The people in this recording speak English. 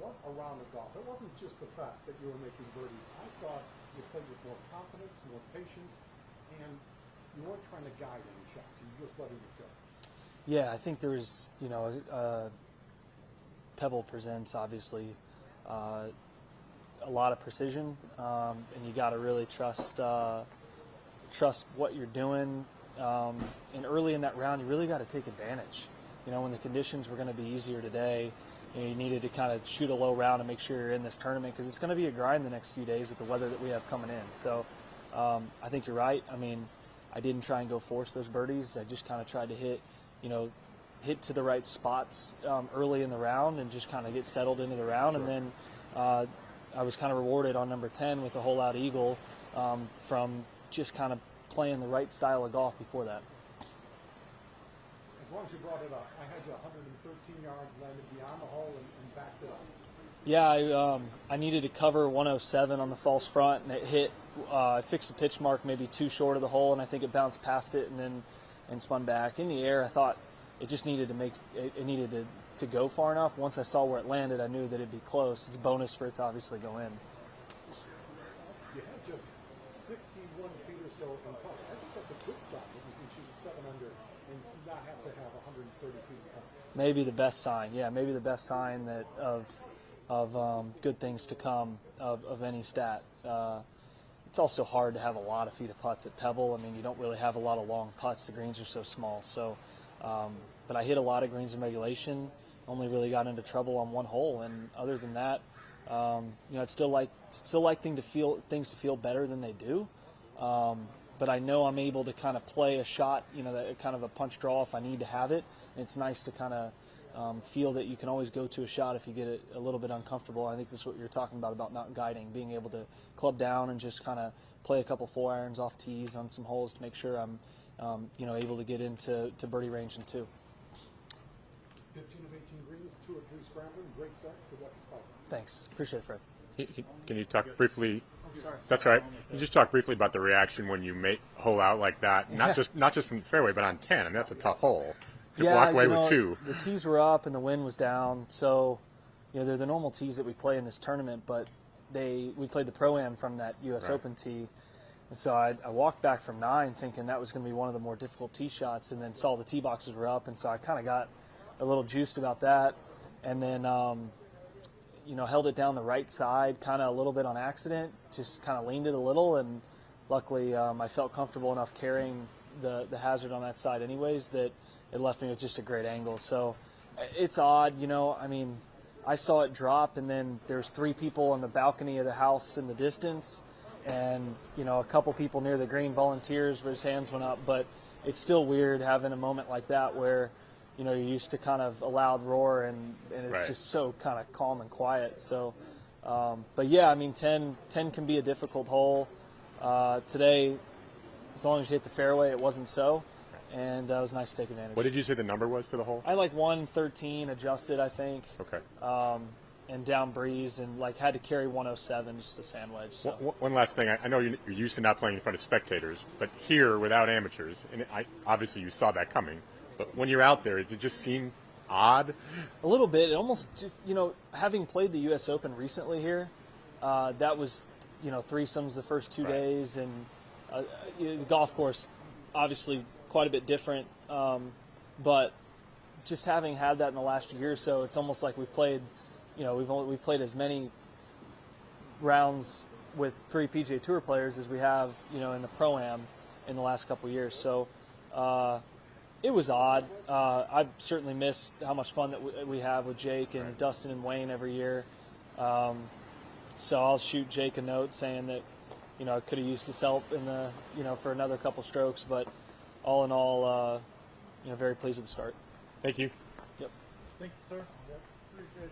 what around the golf? It wasn't just the fact that you were making birdies. I thought you played with more confidence, more patience, and you weren't trying to guide any shots. You were just letting it go. Yeah, I think there was, Pebble presents obviously a lot of precision, and you got to really trust what you're doing. And early in that round, you really got to take advantage. When the conditions were going to be easier today, you needed to kind of shoot a low round and make sure you're in this tournament because it's going to be a grind the next few days with the weather that we have coming in. So I think you're right. I mean, I didn't try and go force those birdies. I just kind of tried to hit to the right spots early in the round and just kind of get settled into the round. Sure. And then I was kind of rewarded on number 10 with a hole-out eagle from just kind of playing the right style of golf before that. As long as you brought it up, I had you 113 yards, landed beyond the hole and backed it up. Yeah, I needed to cover 107 on the false front, and it hit. I fixed the pitch mark maybe too short of the hole, and I think it bounced past it and spun back. In the air, I thought it just needed to go far enough. Once I saw where it landed, I knew that it'd be close. It's a bonus for it to obviously go in. You had just 61 feet or so in putt. I think that's a good sign that you can shoot 7 under and not have to have 130 feet in putt. Maybe the best sign. Yeah, maybe the best sign that of good things to come of any stat. It's also hard to have a lot of feet of putts at Pebble. I mean, you don't really have a lot of long putts. The greens are so small. So, but I hit a lot of greens in regulation. Only really got into trouble on one hole, and other than that, it's still like things to feel better than they do. But I know I'm able to kind of play a shot, that kind of a punch draw if I need to have it. And it's nice to kind of feel that you can always go to a shot if you get it a little bit uncomfortable. I think this is what you're talking about not guiding, being able to club down and just kind of play a couple 4-irons off tees on some holes to make sure I'm, able to get into birdie range in 2. 15 of 18 greens, 2 of 3 scrambling. Great start. Good luck to Thanks. Appreciate it, Fred. Can you talk briefly? That's all right. You just talk briefly about the reaction when you make hole out like that, not just from the fairway, but on 10. I mean, that's a tough hole to walk away with 2. The tees were up and the wind was down, so they're the normal tees that we play in this tournament. But we played the Pro-Am from that U.S. Open tee, and so I walked back from 9 thinking that was going to be one of the more difficult tee shots, and then saw the tee boxes were up, and so I kind of got a little juiced about that, and then held it down the right side, kind of a little bit on accident, just kind of leaned it a little, and luckily I felt comfortable enough carrying the hazard on that side anyways that it left me with just a great angle. So it's odd, I mean, I saw it drop, and then there's 3 people on the balcony of the house in the distance, and a couple people near the green volunteers where his hands went up, but it's still weird having a moment like that where you're used to kind of a loud roar, and it's just so kind of calm and quiet. So, but yeah, I mean, 10 can be a difficult hole. Today, as long as you hit the fairway, it wasn't so, and it was nice to take advantage. What did you say the number was to the hole? I like 113 adjusted, I think. Okay. And down breeze, and had to carry 107 just a sand wedge. So. One last thing. I know you're used to not playing in front of spectators, but here without amateurs, and obviously you saw that coming. But when you're out there, does it just seem odd? A little bit. It almost, having played the U.S. Open recently here, that was, threesomes the first 2 days, and the golf course, obviously quite a bit different. But just having had that in the last year or so, it's almost like we've played, we've played as many rounds with 3 PGA Tour players as we have, in the Pro-Am in the last couple of years. So. It was odd. I certainly miss how much fun that we have with Jake and Dustin and Wayne every year. So I'll shoot Jake a note saying that, I could have used his help in the, for another couple strokes. But all in all, very pleased with the start. Thank you. Yep. Thank you, sir. Yep. Appreciate it,